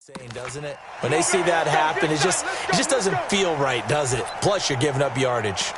Insane, doesn't it? When they see that happen, it just doesn't feel right, does it? Plus, you're giving up yardage.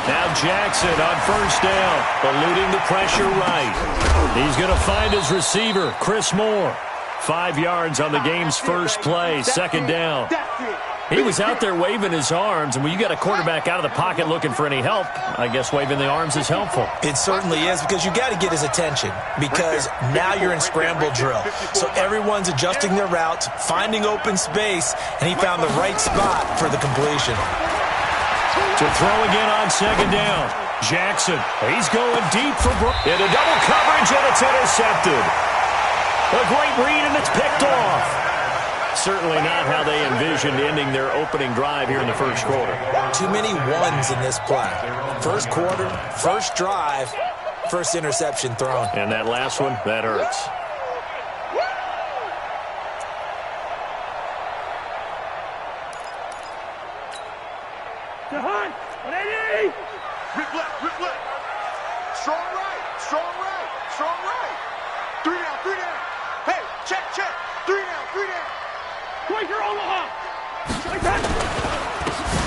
Now Jackson on first down, eluding the pressure right. He's going to find his receiver, Chris Moore. 5 yards on the game's first play, second down. He was out there waving his arms, and when you got a quarterback out of the pocket looking for any help, I guess waving the arms is helpful. It certainly is, because you got to get his attention, because now you're in scramble drill. So everyone's adjusting their routes, finding open space, and he found the right spot for the completion. To throw again on second down. Jackson, he's going deep for into double coverage, and it's intercepted. A great read, and it's picked off. Certainly not how they envisioned ending their opening drive here in the first quarter. Too many ones in this play. First quarter, first drive, first interception thrown. And that last one, that hurts. Rip left. Strong right. 3 down. Hey, check. 3 down. Quaker Omaha.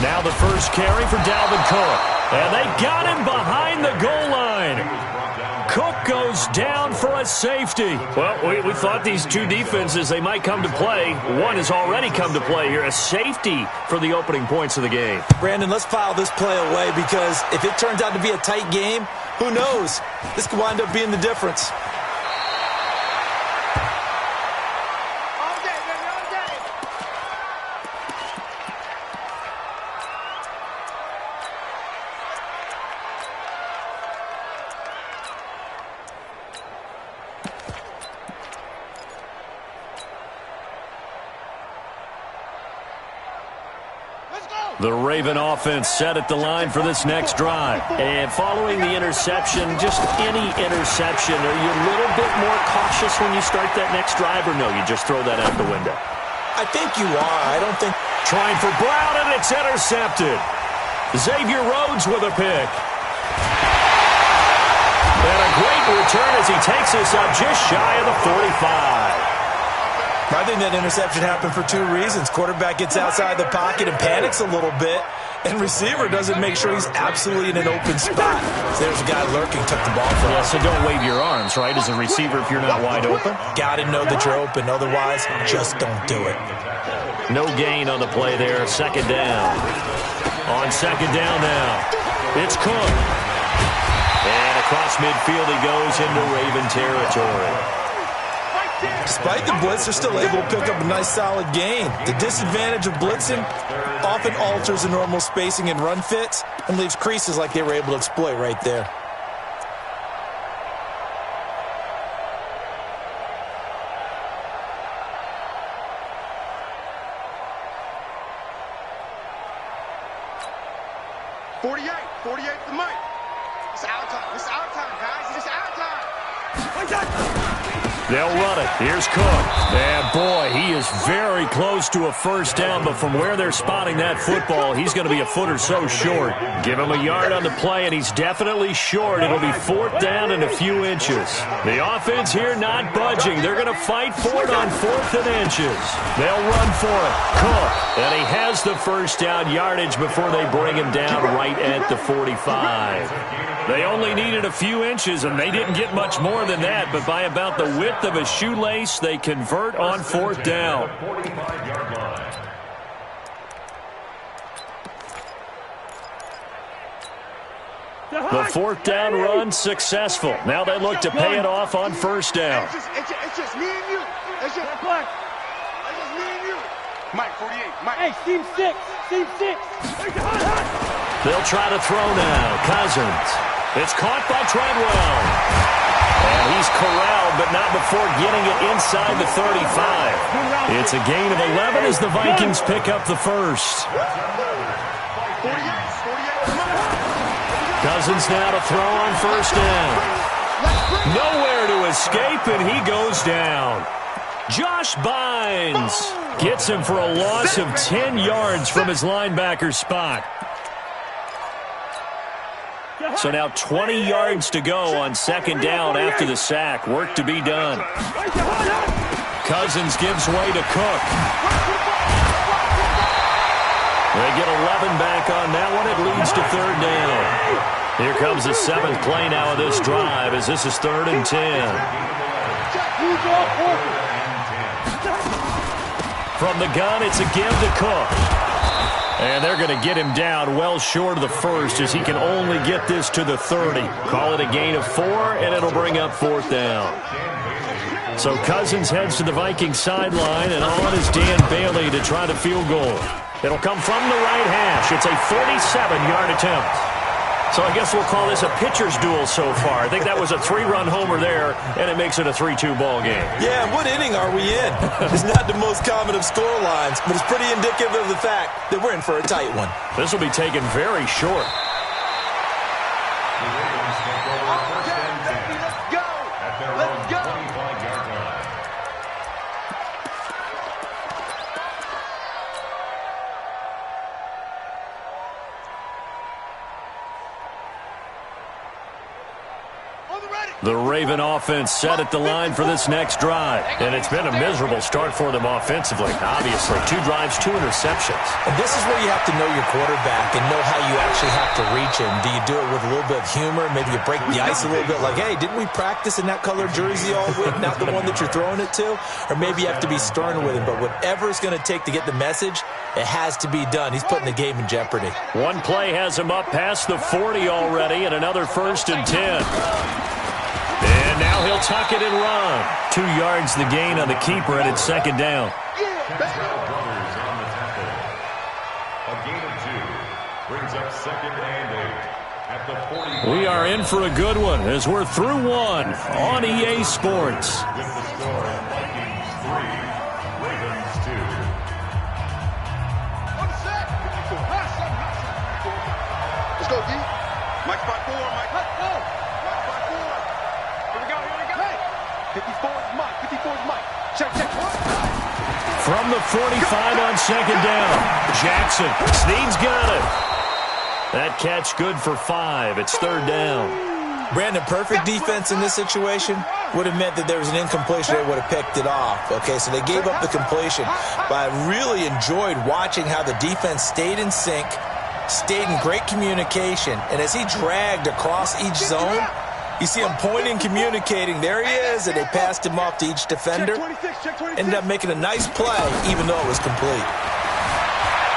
Now the first carry for Dalvin Cook. And they got him behind the goal line. Cook goes down for a safety. Well, we thought these two defenses, they might come to play. One has already come to play here. A safety for the opening points of the game. Brandon, let's file this play away, because if it turns out to be a tight game, who knows? This could wind up being the difference. The Raven offense set at the line for this next drive. And following the interception, just any interception, are you a little bit more cautious when you start that next drive, or no, you just throw that out the window? I think you are. I don't think... Trying for Brown, and it's intercepted. Xavier Rhodes with a pick. And a great return as he takes us up just shy of the 45. I think that interception happened for 2 reasons. Quarterback gets outside the pocket and panics a little bit, and receiver doesn't make sure he's absolutely in an open spot. So there's a guy lurking, took the ball from him. Yeah, so don't wave your arms, right, as a receiver if you're not wide open? Got to know that you're open. Otherwise, just don't do it. No gain on the play there. Second down. On second down now, it's Cook. And across midfield he goes into Raven territory. Despite the blitz, they're still able to pick up a nice, solid gain. The disadvantage of blitzing often alters the normal spacing and run fits and leaves creases like they were able to exploit right there. Forty-eight for Mike. It's our time, guys. It's our time. They'll run it. Here's Cook. And, boy, he is very close to a first down, but from where they're spotting that football, he's going to be a foot or so short. Give him a yard on the play, and he's definitely short. It'll be 4th down and a few inches. The offense here not budging. They're going to fight for it on 4th and inches. They'll run for it. Cook. And he has the first down yardage before they bring him down right at the 45. They only needed a few inches, and they didn't get much more than that, but by about the width of a shoelace, they convert on 4th down. The 4th down run successful. Now they look to pay it off on first down. It's just me and you. It's just me and you. Mike, 48. Mike. Hey, team 6. They'll try to throw now. Cousins. It's caught by Treadwell. And he's corralled, but not before getting it inside the 35. It's a gain of 11 as the Vikings pick up the first. Cousins now to throw on first down. Nowhere to escape, and he goes down. Josh Bynes gets him for a loss of 10 yards from his linebacker spot. So now 20 yards to go on second down after the sack. Work to be done. Cousins gives way to Cook. They get 11 back on that one. It leads to third down. Here comes the seventh play now of this drive as this is 3rd and 10. From the gun, it's a give to Cook. And they're going to get him down well short of the first as he can only get this to the 30. Call it a gain of 4, and it'll bring up 4th down. So Cousins heads to the Vikings sideline, and on is Dan Bailey to try the field goal. It'll come from the right hash. It's a 47-yard attempt. So I guess we'll call this a pitcher's duel so far. I think that was a 3-run homer there, and it makes it a 3-2 ball game. Yeah, what inning are we in? It's not the most common of score lines, but it's pretty indicative of the fact that we're in for a tight one. This will be taken very short. Let's go. The Raven offense set at the line for this next drive. And it's been a miserable start for them offensively. Obviously, 2 drives, 2 interceptions. And this is where you have to know your quarterback and know how you actually have to reach him. Do you do it with a little bit of humor? Maybe you break the ice a little bit like, hey, didn't we practice in that colored jersey all week? Not the one that you're throwing it to? Or maybe you have to be stern with him. But whatever it's going to take to get the message, it has to be done. He's putting the game in jeopardy. One play has him up past the 40 already, and another 1st and 10. And now he'll tuck it and run. 2 yards the gain on the keeper, and it's second down. We are in for a good one as we're through one on EA Sports. Let's go, D. Mike spot 4, Mike. Let's go. Mike spot 4. Here we go. Hey. 54 is Mike. 54 is Mike. Check. From the 45 on second down. Jackson. Snead's got it. That catch good for 5. It's third down. Brandon, perfect defense in this situation would have meant that there was an incompletion. They would have picked it off. Okay, so they gave up the completion. But I really enjoyed watching how the defense stayed in sync, stayed in great communication, and as he dragged across each zone, you see him pointing, communicating. There he is, and they passed him off to each defender. Ended up making a nice play, even though it was complete.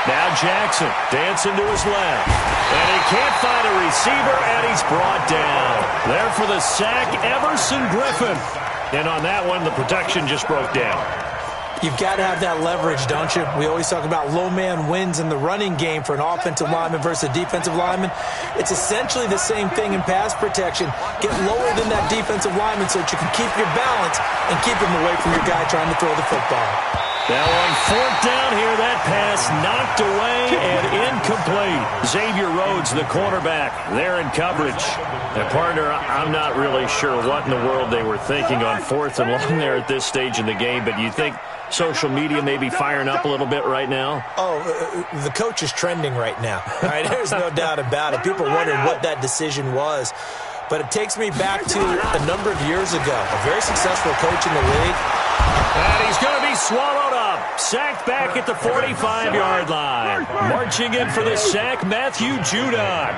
Now Jackson dancing to his left. And he can't find a receiver, and he's brought down. There for the sack, Everson Griffin. And on that one, the protection just broke down. You've got to have that leverage, don't you? We always talk about low man wins in the running game for an offensive lineman versus a defensive lineman. It's essentially the same thing in pass protection. Get lower than that defensive lineman so that you can keep your balance and keep him away from your guy trying to throw the football. Now on 4th down here, that pass knocked away and incomplete. Xavier Rhodes, the cornerback, there in coverage. And partner, I'm not really sure what in the world they were thinking on 4th and long there at this stage in the game, but you think social media may be firing up a little bit right now? Oh, the coach is trending right now. All right, there's no doubt about it. People wondering what that decision was. But it takes me back to a number of years ago. A very successful coach in the league. And he's going to be swallowed up. Sacked back at the 45-yard line. Marching in for the sack, Matthew Judon.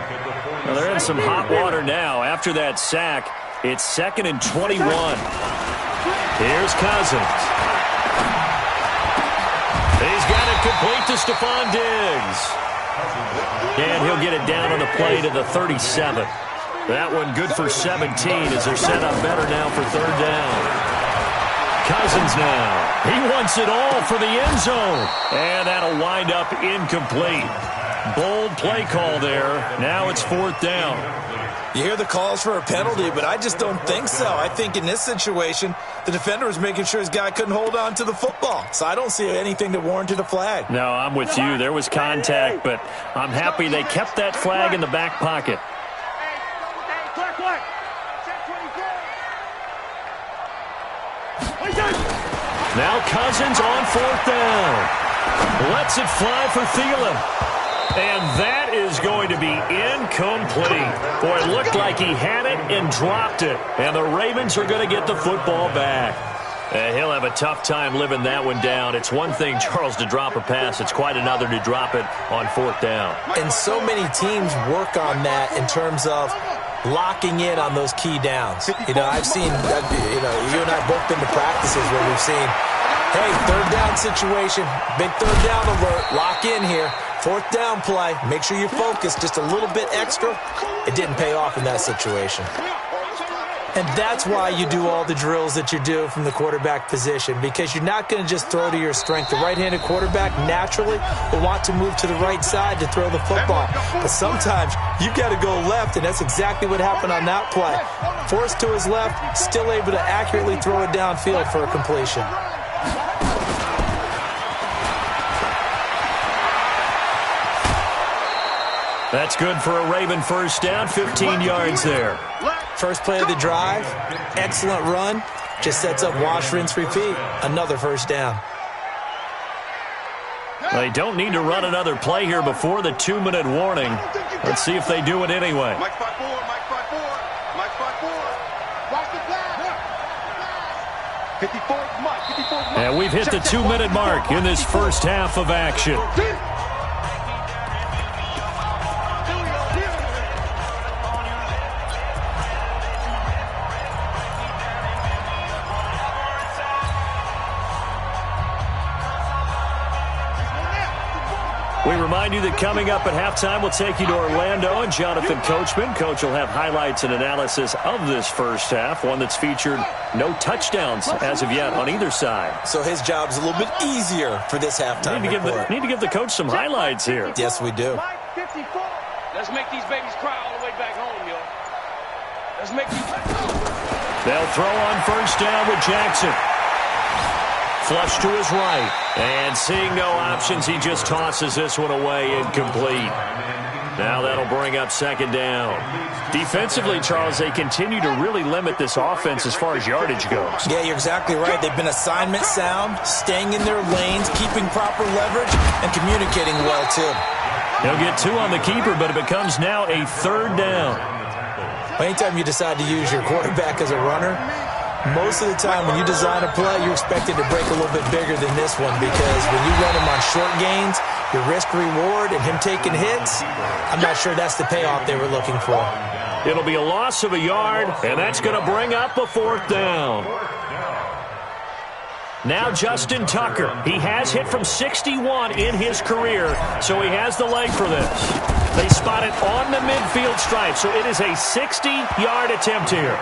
Well, they're in some hot water now. After that sack, it's 2nd and 21. Here's Cousins. He's got it complete to Stephon Diggs. And he'll get it down on the play to the 37. That one good for 17 as they're set up better now for third down. Cousins now. He wants it all for the end zone. And that'll wind up incomplete. Bold play call there. Now it's 4th down. You hear the calls for a penalty, but I just don't think so. I think in this situation, the defender was making sure his guy couldn't hold on to the football. So I don't see anything that warranted a flag. No, I'm with you. There was contact, but I'm happy they kept that flag in the back pocket. Now Cousins on 4th down. Lets it fly for Thielen. And that is going to be incomplete. Boy, it looked like he had it and dropped it. And the Ravens are going to get the football back. He'll have a tough time living that one down. It's one thing, Charles, to drop a pass. It's quite another to drop it on 4th down. And so many teams work on that in terms of locking in on those key downs. I've seen, you and I both been to practices where we've seen, hey, 3rd down situation, big 3rd down alert, lock in here. 4th down play, make sure you focus just a little bit extra. It didn't pay off in that situation. And that's why you do all the drills that you do from the quarterback position, because you're not going to just throw to your strength. The right-handed quarterback naturally will want to move to the right side to throw the football. But sometimes you got to go left, and that's exactly what happened on that play. Forced to his left, still able to accurately throw it downfield for a completion. That's good for a Raven 1st down, 15 yards there. First play of the drive, excellent run, just sets up wash, rinse, repeat. Another 1st down. They don't need to run another play here before the 2-minute warning. Let's see if they do it anyway. Mike 5-4, Mike 5-4, Mike 5-4. Watch the flag. 54, Mike, 54, Mike. And we've hit the 2-minute mark in this first half of action. We remind you that coming up at halftime, we'll take you to Orlando and Jonathan Coachman. Coach will have highlights and analysis of this first half, one that's featured no touchdowns as of yet on either side. So his job's a little bit easier for this halftime report. Need to give the coach some highlights here. Yes, we do. Let's make these babies cry all the way back home, yo. Let's make these... They'll throw on 1st down with Jackson. Flush to his right. And seeing no options, he just tosses this one away, incomplete. Now that'll bring up 2nd down. Defensively, Charles, they continue to really limit this offense as far as yardage goes. Yeah, you're exactly right. They've been assignment sound, staying in their lanes, keeping proper leverage, and communicating well, too. He'll get 2 on the keeper, but it becomes now a 3rd down. Anytime you decide to use your quarterback as a runner, most of the time when you design a play, you're expected to break a little bit bigger than this one, because when you run him on short gains, your risk-reward and him taking hits, I'm not sure that's the payoff they were looking for. It'll be a loss of a yard, and that's going to bring up a 4th down. Now Justin Tucker. He has hit from 61 in his career, so he has the leg for this. They spot it on the midfield stripe, so it is a 60-yard attempt here.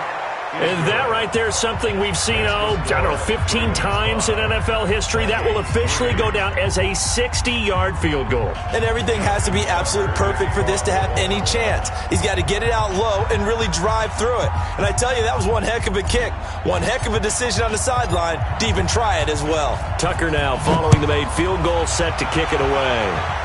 And that right there is something we've seen, 15 times in NFL history. That will officially go down as a 60-yard field goal. And everything has to be absolutely perfect for this to have any chance. He's got to get it out low and really drive through it. And I tell you, that was one heck of a kick. One heck of a decision on the sideline to even try it as well. Tucker now following the made field goal, set to kick it away.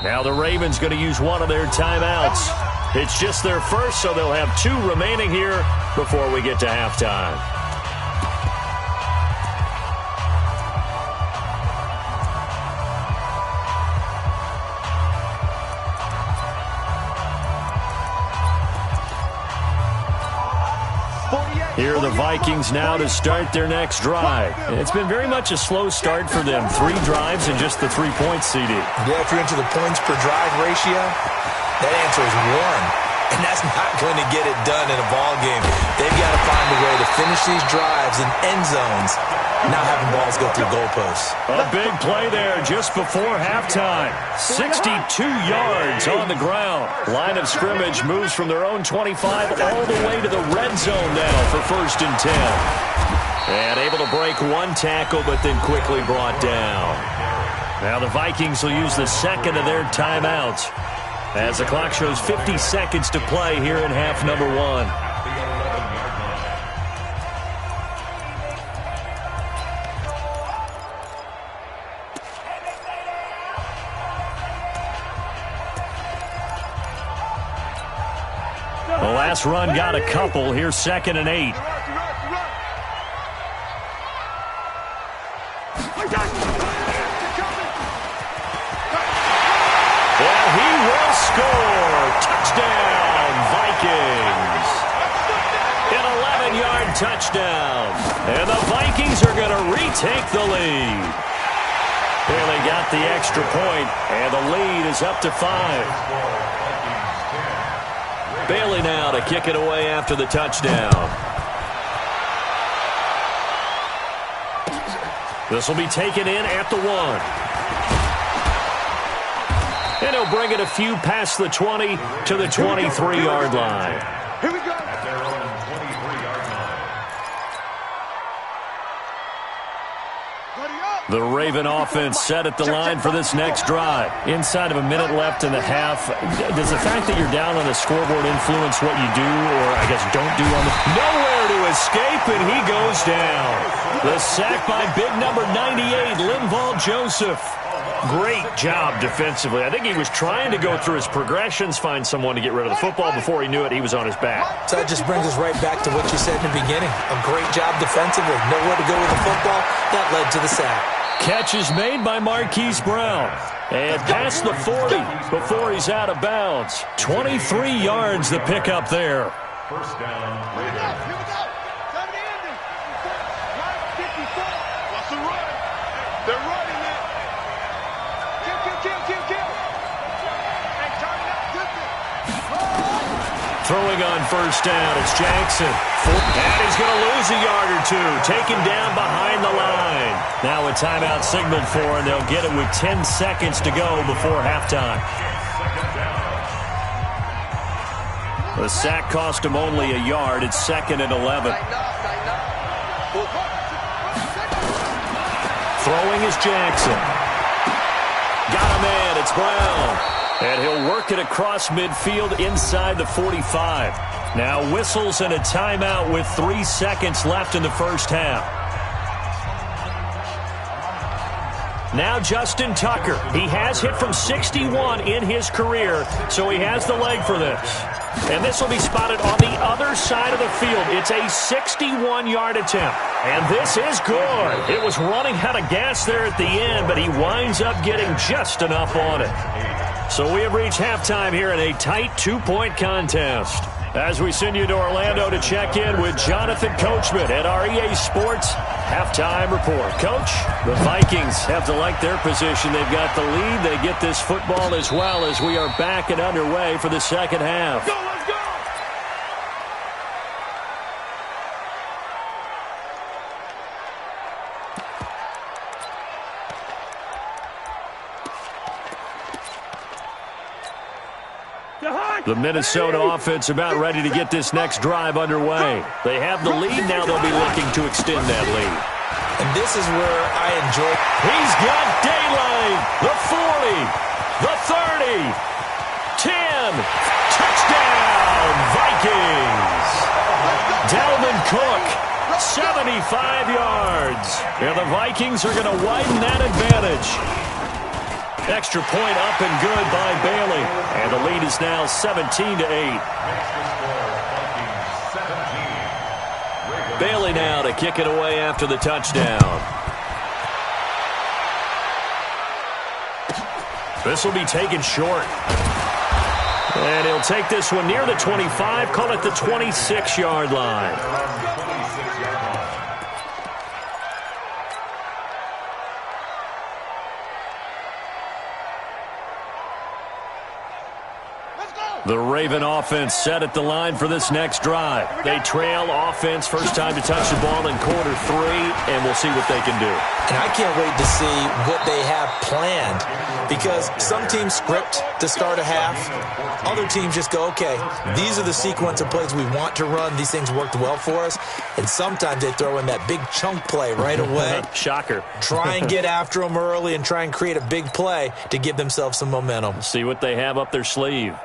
Now the Ravens going to use one of their timeouts. It's just their first, so they'll have 2 remaining here before we get to halftime. Here are the Vikings now to start their next drive. It's been very much a slow start for them. 3 drives and just the 3 points, CD. Yeah, if you're into the points per drive ratio, that answer is 1. And that's not going to get it done in a ball game. They've got to find a way to finish these drives in end zones now having balls go through goalposts. A big play there just before halftime. 62 yards on the ground. Line of scrimmage moves from their own 25 all the way to the red zone now for 1st and 10. And able to break one tackle, but then quickly brought down. Now the Vikings will use the second of their timeouts as the clock shows 50 seconds to play here in half number 1. The last run got a couple. Here's 2nd and 8. And he will score. Touchdown, Vikings. An 11-yard touchdown. And the Vikings are going to retake the lead. Bailey got the extra point, and the lead is up to 5. Bailey now to kick it away after the touchdown. This will be taken in at the 1. And he'll bring it a few past the 20 to the 23-yard line. Here we go. The Raven offense set at the line for this next drive. Inside of a minute left in the half, does the fact that you're down on the scoreboard influence what you do, or I guess don't do on the... Nowhere to escape, and he goes down. The sack by big number 98, Linval Joseph. Great job defensively. I think he was trying to go through his progressions, find someone to get rid of the football. Before he knew it, he was on his back. So that just brings us right back to what you said in the beginning. A great job defensively. Nowhere to go with the football. That led to the sack. Catch is made by Marquise Brown. And past the 40 before he's out of bounds. 23 yards the pickup there. First down. Here we go. Here we go. Time to end it. 54. What's the run? They're running it. Kill. Hey, turn it up. Throwing on first down, it's Jackson. And he's going to lose a yard or two. Taken down behind the line. Now a timeout signaled for, and they'll get it with 10 seconds to go before halftime. The sack cost him only a yard. It's 2nd and 11. Throwing is Jackson. Got a man. It's Brown. And he'll work it across midfield inside the 45. Now whistles and a timeout with 3 seconds left in the first half. Now Justin Tucker. He has hit from 61 in his career, so he has the leg for this. And this will be spotted on the other side of the field. It's a 61-yard attempt. And this is good. It was running out of gas there at the end, but he winds up getting just enough on it. So we have reached halftime here in a tight 2-point contest. As we send you to Orlando to check in with Jonathan Coachman at our EA Sports Halftime Report. Coach, the Vikings have to like their position. They've got the lead. They get this football as well as we are back and underway for the second half. Go, let's go! The Minnesota offense about ready to get this next drive underway. They have the lead. Now they'll be looking to extend that lead. And this is where I enjoy. He's got daylight. The 40. The 30. 10. Touchdown, Vikings. Dalvin Cook, 75 yards. And the Vikings are going to widen that advantage. Extra point up and good by Bailey. And the lead is now 17-8. Bailey now to kick it away after the touchdown. This will be taken short. And he'll take this one near the 25, call it the 26-yard line. The Raven offense set at the line for this next drive. They trail offense, first time to touch the ball in quarter 3, and we'll see what they can do. And I can't wait to see what they have planned, because some teams script to start a half. Other teams just go, okay, these are the sequence of plays we want to run. These things worked well for us. And sometimes they throw in that big chunk play right away. Shocker. Try and get after them early and try and create a big play to give themselves some momentum. See what they have up their sleeve.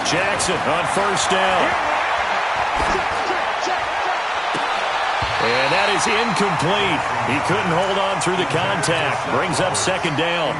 Jackson on first down. And that is incomplete. He couldn't hold on through the contact. Brings up second down.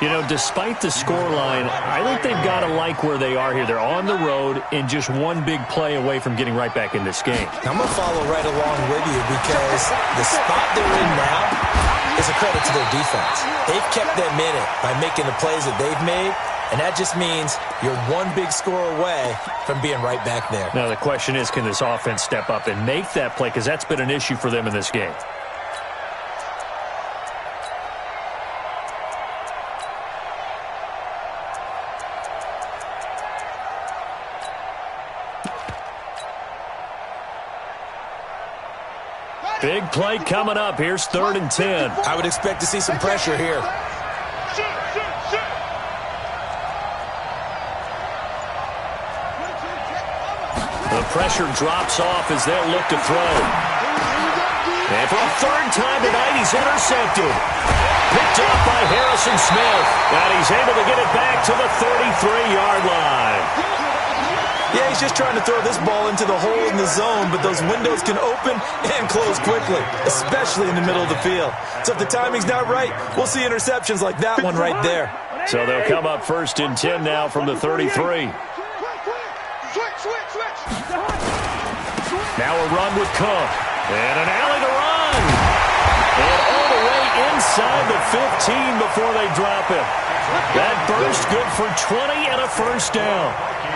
You know, despite the scoreline, I think they've got to like where they are here. They're on the road and just one big play away from getting right back in this game. I'm going to follow right along with you, because the spot they're in now is a credit to their defense. They've kept them in it by making the plays that they've made. And that just means you're one big score away from being right back there. Now the question is, can this offense step up and make that play? Because that's been an issue for them in this game. Big play coming up. Here's 3rd and 10. I would expect to see some pressure here. The pressure drops off as they'll look to throw. And for a 3rd time tonight, he's intercepted. Picked off by Harrison Smith. And he's able to get it back to the 33-yard line. Yeah, he's just trying to throw this ball into the hole in the zone, but those windows can open and close quickly, especially in the middle of the field. So if the timing's not right, we'll see interceptions like that one right there. So they'll come up 1st and 10 now from the 33. Now a run with Cook. And an alley to run. And all the way inside the 15 before they drop it. That burst good for 20 and a 1st down.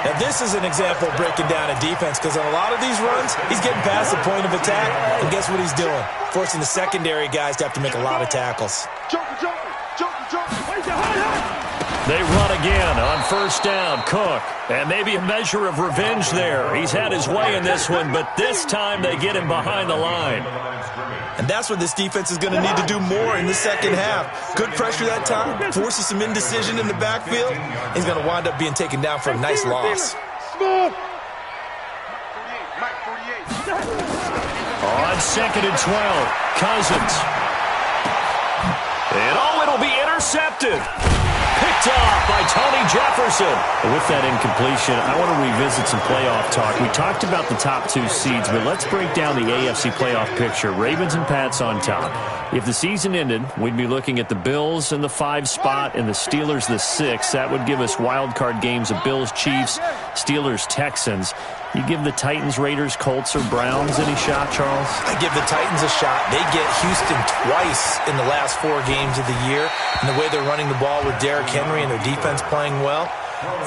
Now this is an example of breaking down a defense, because on a lot of these runs, he's getting past the point of attack, and guess what he's doing? Forcing the secondary guys to have to make a lot of tackles. They run again on 1st down. Cook. And maybe a measure of revenge there. He's had his way in this one, but this time they get him behind the line. And that's what this defense is going to need to do more in the second half. Good pressure that time, forces some indecision in the backfield. He's going to wind up being taken down for a nice loss. On 2nd and 12, Cousins. And it'll be intercepted. Picked off by Tony Jefferson. With that incompletion, I want to revisit some playoff talk. We talked about the top 2 seeds, but let's break down the AFC playoff picture. Ravens and Pats on top. If the season ended, we'd be looking at the Bills in the 5 spot and the Steelers the 6. That would give us wild card games of Bills, Chiefs, Steelers, Texans. You give the Titans, Raiders, Colts, or Browns any shot, Charles? I give the Titans a shot. They get Houston twice in the last 4 games of the year. And the way they're running the ball with Derrick Henry and their defense playing well,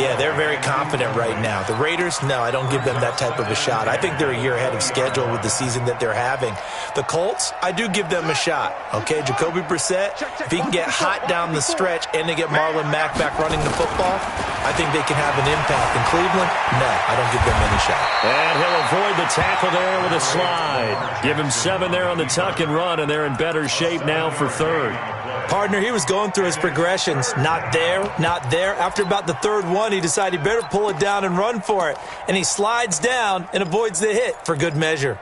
yeah, they're very confident right now. The Raiders, no, I don't give them that type of a shot. I think they're a year ahead of schedule with the season that they're having. The Colts, I do give them a shot. Okay, Jacoby Brissett, if he can get hot down the stretch and they get Marlon Mack back running the football, I think they can have an impact. In Cleveland, no, I don't give them any shot. And he'll avoid the tackle there with a slide. Give him 7 there on the tuck and run, and they're in better shape now for 3rd. Partner, he was going through his progressions. Not there, not there. After about the 3rd one, he decided he better pull it down and run for it. And he slides down and avoids the hit for good measure.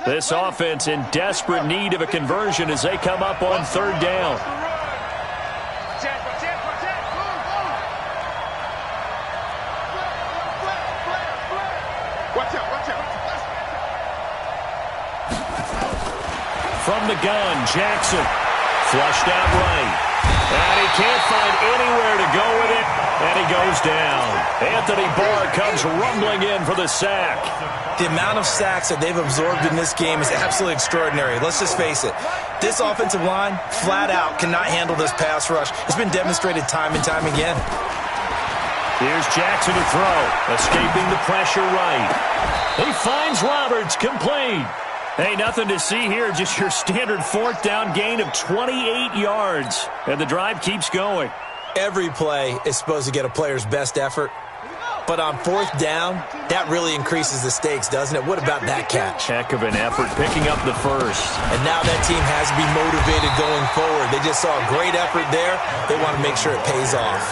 This offense in desperate need of a conversion as they come up on 3rd down. From the gun, Jackson. Flushed out right. And he can't find anywhere to go with it. And he goes down. Anthony Barr comes rumbling in for the sack. The amount of sacks that they've absorbed in this game is absolutely extraordinary. Let's just face it. This offensive line, flat out, cannot handle this pass rush. It's been demonstrated time and time again. Here's Jackson to throw. Escaping the pressure right. He finds Roberts, complete. Hey, nothing to see here. Just your standard fourth down gain of 28 yards. And the drive keeps going. Every play is supposed to get a player's best effort. But on fourth down, that really increases the stakes, doesn't it? What about that catch? Heck of an effort picking up the first. And now that team has to be motivated going forward. They just saw a great effort there. They want to make sure it pays off.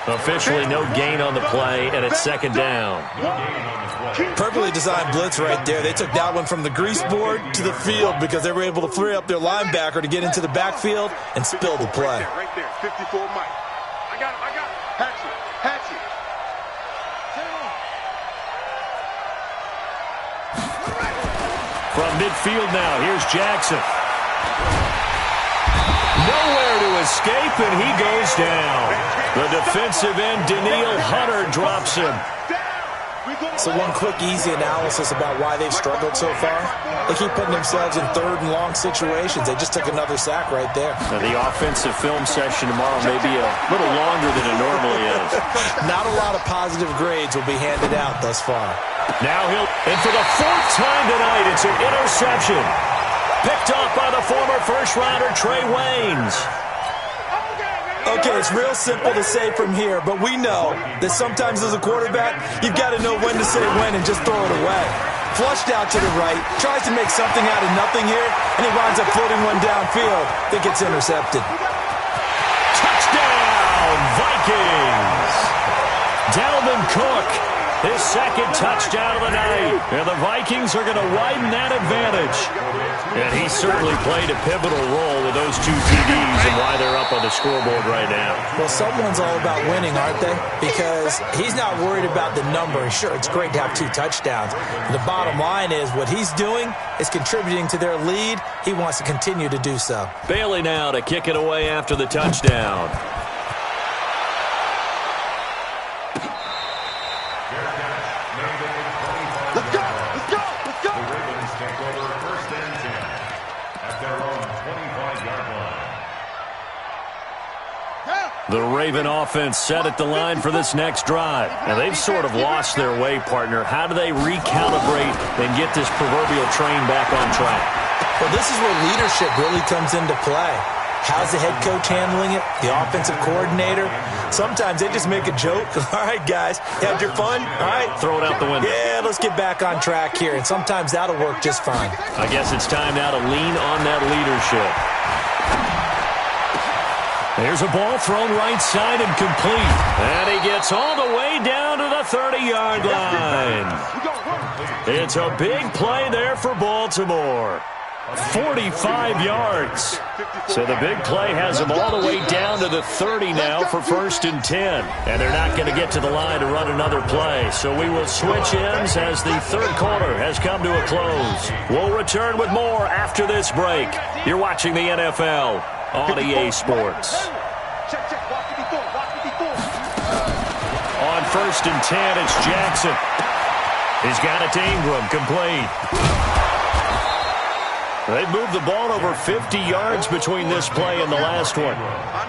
Officially no gain on the play, and it's second down. Perfectly designed blitz right there. They took that one from the grease board to the field because they were able to free up their linebacker to get into the backfield and spill the play. Right there, 54 Mike. I got him. Hatchet. From midfield now, here's Jackson. Nowhere to escape, and he goes down. The defensive end, Daniil Hunter, drops him. So one quick, easy analysis about why they've struggled so far. They keep putting themselves in third and long situations. They just took another sack right there. Now, the offensive film session tomorrow may be a little longer than it normally is. Not a lot of positive grades will be handed out thus far. Now and for the fourth time tonight, it's an interception. Picked up by the former first-rounder Trey Waynes. Okay, it's real simple to say from here, but we know that sometimes as a quarterback, you've got to know when to say when and just throw it away. Flushed out to the right, tries to make something out of nothing here, and he winds up floating one downfield that gets intercepted. Touchdown, Vikings! Dalvin Cook, his second touchdown of the night. And the Vikings are going to widen that advantage. And he certainly played a pivotal role with those two TDs and why they're up on the scoreboard right now. Well, someone's all about winning, aren't they? Because he's not worried about the number. Sure, it's great to have two touchdowns. But the bottom line is what he's doing is contributing to their lead. He wants to continue to do so. Bailey now to kick it away after the touchdown. Let's go. The Ravens take over first and 10 at their own 25-yard line. The Raven offense set at the line for this next drive. And they've sort of lost their way, partner. How do they recalibrate and get this proverbial train back on track? Well, this is where leadership really comes into play. How's the head coach handling it? The offensive coordinator? Sometimes they just make a joke. All right, guys, you had your fun? All right. Throw it out the window. Yeah, let's get back on track here. And sometimes that'll work just fine. I guess it's time now to lean on that leadership. There's a ball thrown right side and complete. And he gets all the way down to the 30-yard line. It's a big play there for Baltimore. 45 yards. So the big play has them all the way down to the 30 now for first and 10. And they're not going to get to the line to run another play. So we will switch ends as the third quarter has come to a close. We'll return with more after this break. You're watching the NFL on EA Sports. On first and 10, it's Jackson. He's got it to Ingram, complete. They've moved the ball over 50 yards between this play and the last one.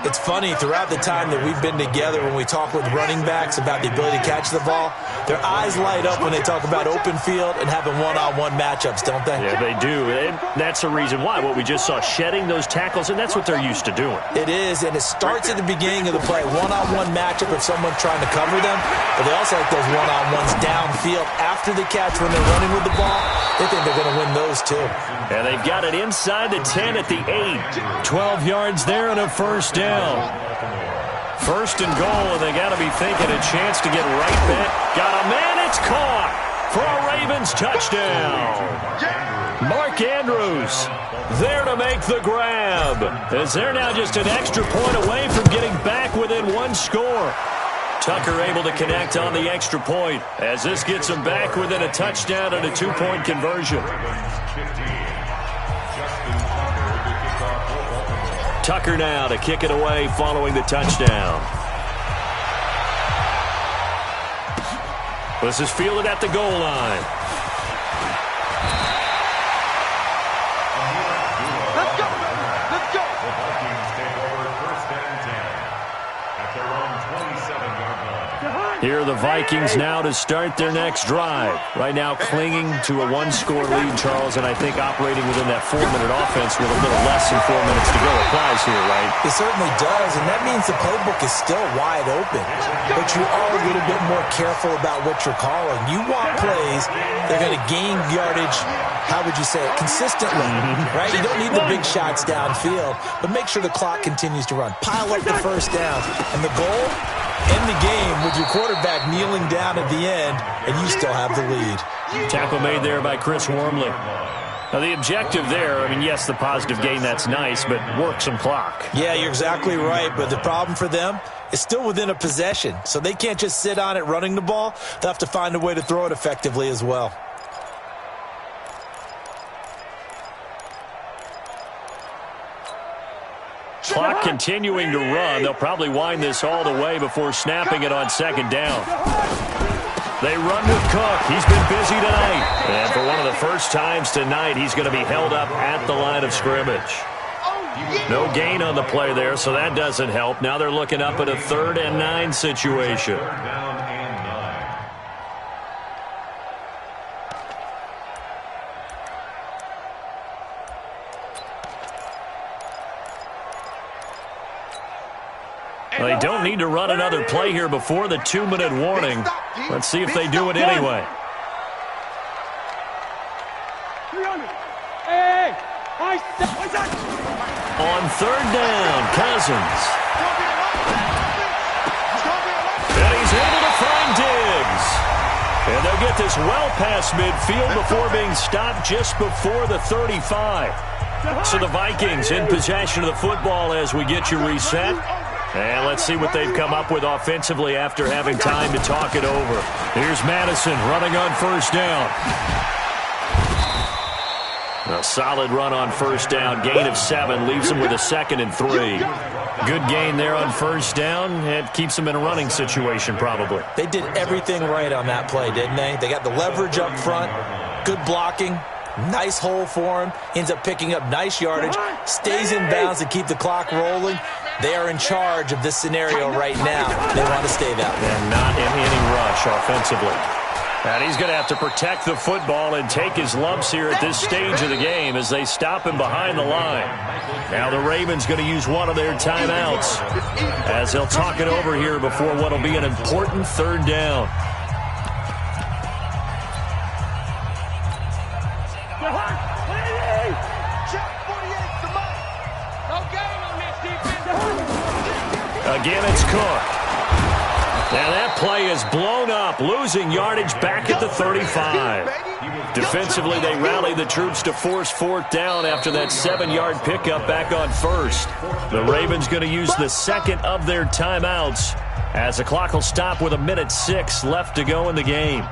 It's funny, throughout the time that we've been together, when we talk with running backs about the ability to catch the ball, their eyes light up when they talk about open field and having one-on-one matchups, don't they? Yeah, they do. And that's the reason why. What we just saw, shedding those tackles, and that's what they're used to doing. It is, and it starts at the beginning of the play. One-on-one matchup if someone's trying to cover them, but they also like those one-on-ones downfield after the catch when they're running with the ball. They think they're going to win those, too. And they've got it inside the 10 at the 8. 12 yards there and a first down. First and goal, and they got to be thinking a chance to get right back. Got a man, it's caught for a Ravens touchdown. Mark Andrews there to make the grab, as they're now just an extra point away from getting back within one score. Tucker able to connect on the extra point as this gets him back within a touchdown and a 2-point conversion. Tucker now to kick it away following the touchdown. This is fielded at the goal line. Let's go. Let's go. The Vikings take over first and 10 at their own 27-yard line. Here are the Vikings now to start their next drive. Right now clinging to a one-score lead, Charles, and I think operating within that 4-minute offense with a little less than 4 minutes to go applies here, right? It certainly does, and that means the playbook is still wide open. But you are a little bit more careful about what you're calling. You want plays that are going to gain yardage, how would you say it, consistently, right? You don't need the big shots downfield, but make sure the clock continues to run. Pile up the first down, and the goal, end the game with your quarterback kneeling down at the end, and you still have the lead. Tackle made there by Chris Wormley. Now, the objective there, I mean, yes, the positive gain, that's nice, but work some clock. Yeah, you're exactly right, but the problem for them is still within a possession, so they can't just sit on it running the ball. They'll have to find a way to throw it effectively as well. Clock continuing to run. They'll probably wind this all the way before snapping it on second down. They run with Cook. He's been busy tonight. And for one of the first times tonight, he's going to be held up at the line of scrimmage. No gain on the play there, so that doesn't help. Now they're looking up at a 3rd and 9 situation. Down and 9. Well, they don't need to run another play here before the 2-minute warning. Let's see if they do it anyway. On 3rd down, Cousins. And he's able to find Diggs. And they'll get this well past midfield before being stopped just before the 35. So the Vikings in possession of the football as we get you reset. And let's see what they've come up with offensively after having time to talk it over. Here's Madison running on 1st down. A solid run on 1st down. Gain of 7 leaves them with a 2nd and 3. Good gain there on 1st down. It keeps them in a running situation probably. They did everything right on that play, didn't they? They got the leverage up front, good blocking, nice hole for him, ends up picking up nice yardage, stays in bounds to keep the clock rolling. They are in charge of this scenario right now. They want to stay that way. And not an inning rush offensively. And he's going to have to protect the football and take his lumps here at this stage of the game as they stop him behind the line. Now the Ravens going to use one of their timeouts as they'll talk it over here before what will be an important 3rd down. Again, it's Cook. Now that play is blown up, losing yardage back at the 35. Defensively, they rally the troops to force 4th down after that 7-yard pickup back on 1st. The Ravens going to use the 2nd of their timeouts as the clock will stop with 1:06 left to go in the game.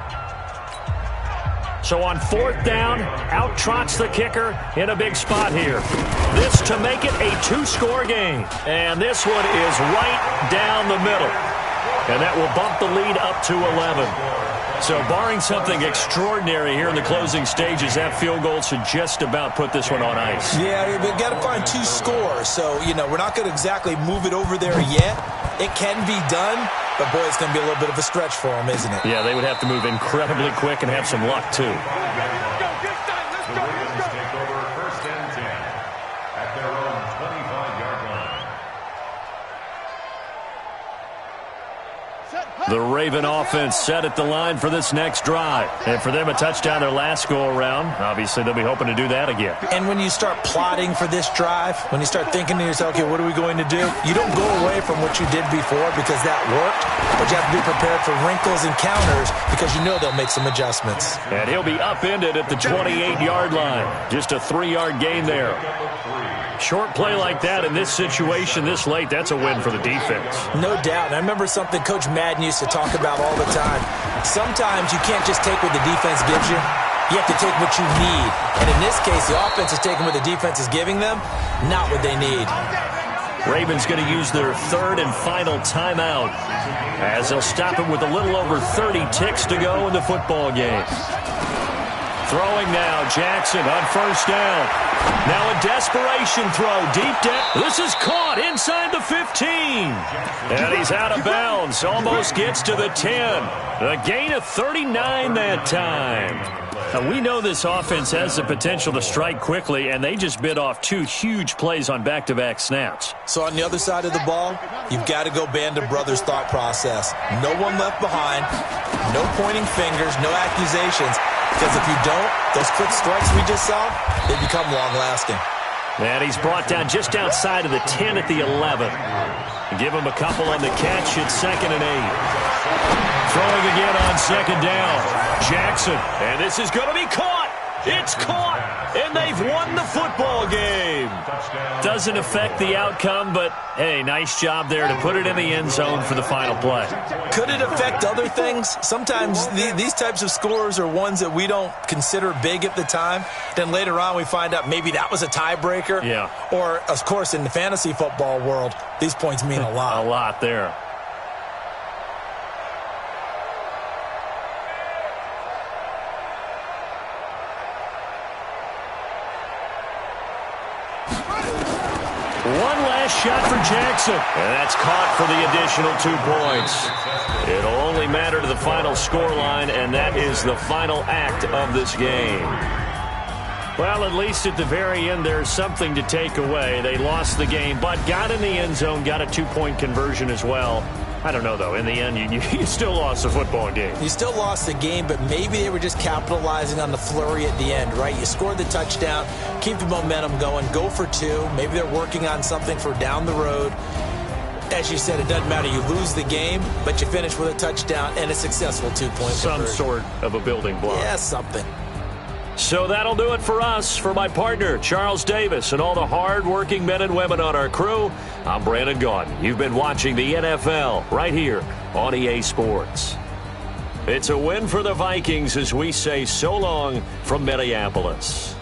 So on 4th down, out trots the kicker in a big spot here. This to make it a 2-score game. And this one is right down the middle. And that will bump the lead up to 11. So barring something extraordinary here in the closing stages, that field goal should just about put this one on ice. Yeah, we've got to find 2 scores. So, we're not going to exactly move it over there yet. It can be done, but, boy, it's going to be a little bit of a stretch for them, isn't it? Yeah, they would have to move incredibly quick and have some luck, too. The Ravens take over 1st and 10 at their own 25-yard line. The Raven offense set at the line for this next drive. And for them, a touchdown their last go-around. Obviously, they'll be hoping to do that again. And when you start plotting for this drive, when you start thinking to yourself, okay, what are we going to do? You don't go away from what you did before because that worked, but you have to be prepared for wrinkles and counters because you know they'll make some adjustments. And he'll be upended at the 28-yard line. Just a 3-yard gain there. Short play like that in this situation this late, that's a win for the defense. No doubt. And I remember something Coach Madden used to talk about all the time. Sometimes you can't just take what the defense gives you. You have to take what you need. And in this case, the offense is taking what the defense is giving them, not what they need. Ravens going to use their third and final timeout as they'll stop it with a little over 30 ticks to go in the football game. Throwing now, Jackson on first down. Now a desperation throw deep down. This is caught inside the 15. And he's out of bounds. Almost gets to the 10. A gain of 39 that time. Now, we know this offense has the potential to strike quickly, and they just bit off 2 huge plays on back-to-back snaps. So on the other side of the ball, you've got to go Band of Brothers thought process. No one left behind, no pointing fingers, no accusations. Because if you don't, those quick strikes we just saw, they become long-lasting. And he's brought down just outside of the 10 at the 11. Give him a couple on the catch. It's 2nd and 8. Throwing again on 2nd down. Jackson. And this is going to be caught. It's caught. And they've won the football game. Doesn't affect the outcome, but, hey, nice job there to put it in the end zone for the final play. Could it affect other things? Sometimes these types of scores are ones that we don't consider big at the time. Then later on we find out maybe that was a tiebreaker. Yeah. Or, of course, in the fantasy football world, these points mean a lot. A lot there. One last shot for Jackson. And that's caught for the additional 2 points. It'll only matter to the final scoreline, and that is the final act of this game. Well, at least at the very end, there's something to take away. They lost the game, but got in the end zone, got a 2-point conversion as well. I don't know, though. In the end, you still lost the football game. You still lost the game, but maybe they were just capitalizing on the flurry at the end, right? You scored the touchdown, keep the momentum going, go for 2. Maybe they're working on something for down the road. As you said, it doesn't matter. You lose the game, but you finish with a touchdown and a successful 2-point conversion. Some sort of a building block. Yeah, something. So that'll do it for us. For my partner, Charles Davis, and all the hard-working men and women on our crew, I'm Brandon Gaudin. You've been watching the NFL right here on EA Sports. It's a win for the Vikings as we say so long from Minneapolis.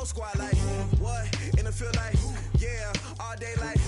Squad like what in the field like yeah all day like